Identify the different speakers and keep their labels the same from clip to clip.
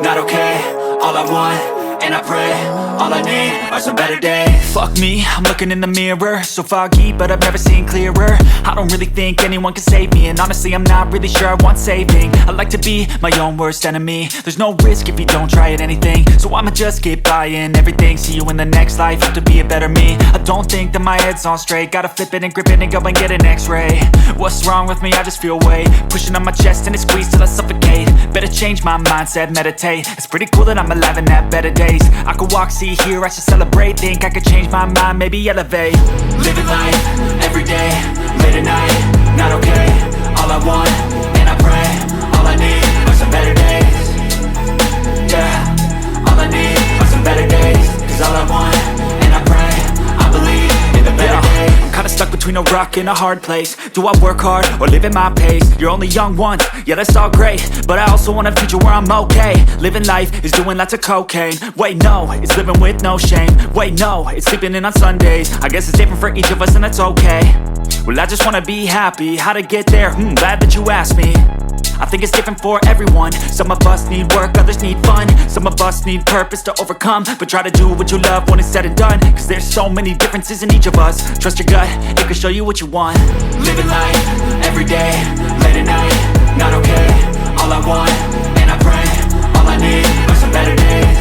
Speaker 1: not okay. All I want, and I pray, all I need are some better days. Fuck me, I'm looking in the mirror, so foggy, but I've never seen clearer. I don't really think anyone can save me, and honestly I'm not really sure I want saving. I like to be my own worst enemy. There's no risk if you don't try at anything, so I'ma just keep buying everything. See you in the next life, have to be a better me. I don't think that my head's on straight, gotta flip it and grip it and go and get an x-ray. What's wrong with me? I just feel weight pushing on my chest and it squeezes till I suffocate. Better change my mindset, meditate. It's pretty cool that I'm alive and have better days. I could walk, see, hear, I should celebrate. Think I could change my mind, maybe elevate. Living life, everyday, late at night, not okay. All I want, and I pray, all I need are some better days. Yeah, all I need are some better days. Cause all I want, and I pray, I believe in the better days. I'm kinda stuck between a rock and a hard place. Do I work hard or live at my pace? You're only young once, yeah that's all great, but I also want a future where I'm okay. Living life is doing lots of cocaine. Wait no, it's living with no shame. Wait no, it's sleeping in on Sundays. I guess it's different for each of us and that's okay. Well I just wanna be happy, how to get there? Glad that you asked me. I think it's different for everyone. Some of us need work, others need fun. Some of us need purpose to overcome. But try to do what you love when it's said and done. Cause there's so many differences in each of us. Trust your gut, it can show you what you want. Living life, everyday, late at night, not okay. All I want, and I pray, all I need are some better days.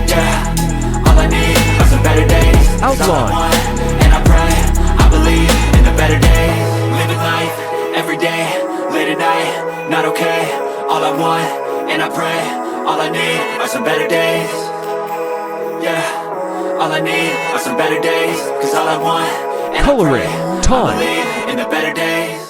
Speaker 1: Yeah, all I need are some better days. Cause all I want, and I pray, I believe in the better days. Living life, everyday, late at night, not okay. All I want, and I pray, all I need are some better days. Yeah, all I need are some better days. Cause all I want, and
Speaker 2: Coloring
Speaker 1: I pray,
Speaker 2: time.
Speaker 1: I believe in the better days.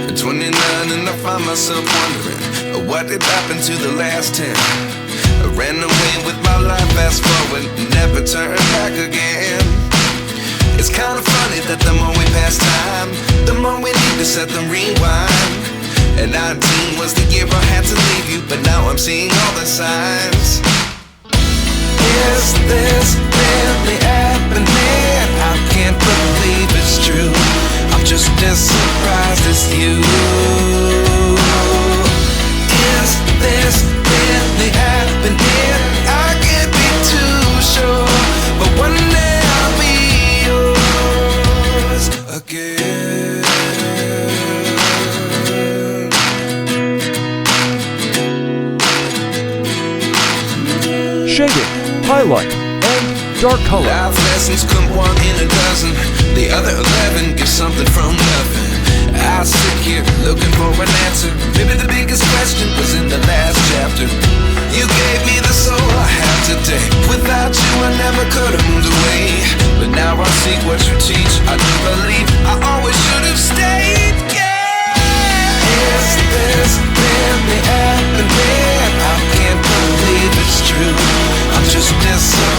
Speaker 3: At 29 and I find myself wondering what did happen to the last 10. I ran away with my life, fast forward, never turn back again. It's kinda funny that the more we pass time, the more we need to set the rewind. And 19 was the year I had to leave you, but now I'm seeing all the signs. Is this really happening? I can't believe it's true. I'm just as surprised as you. Is this really happening? I can't be too sure, but one day I'll be yours again.
Speaker 2: Shading, highlight, and dark color.
Speaker 3: Life lessons come one in a dozen. The other 11 get something from nothing. I sit here looking for an answer. Maybe the biggest question was in the last chapter. You gave me the soul I have today. Without you I never could have moved away. But now I see what you teach. I do believe I always should have stayed. Yeah. Is this really happening? I can't believe it's true. I'm just as surprised